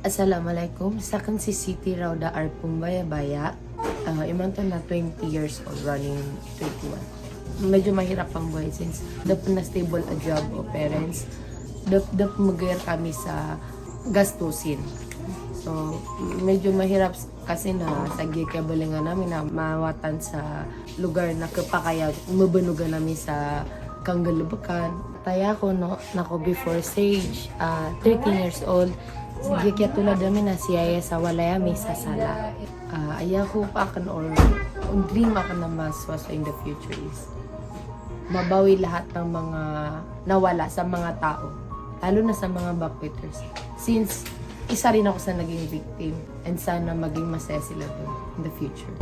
Assalamualaikum. Sa kan si Siti Rauda Arpung Baya-Baya. Iman to na 20 years old, running 21. Medyo mahirap ang buhay since dapat na stable a job o parents. Dapat mag-gear kami sa gastusin. So, medyo mahirap kasi na sa gikabalingan namin na mawatan sa lugar na kapakaya mabanugan namin sa Kanggalubakan. Taya ko no, nako before stage, 13 years old. Sige kaya tulad namin na siyaya sa walayami sa sala. Ayaw pa akan or dream akan na maswas in the future is mabawi lahat ng mga nawala sa mga tao. Lalo na sa mga backbitters. Since isa rin ako sa naging victim and sana maging masaya sila doon in the future.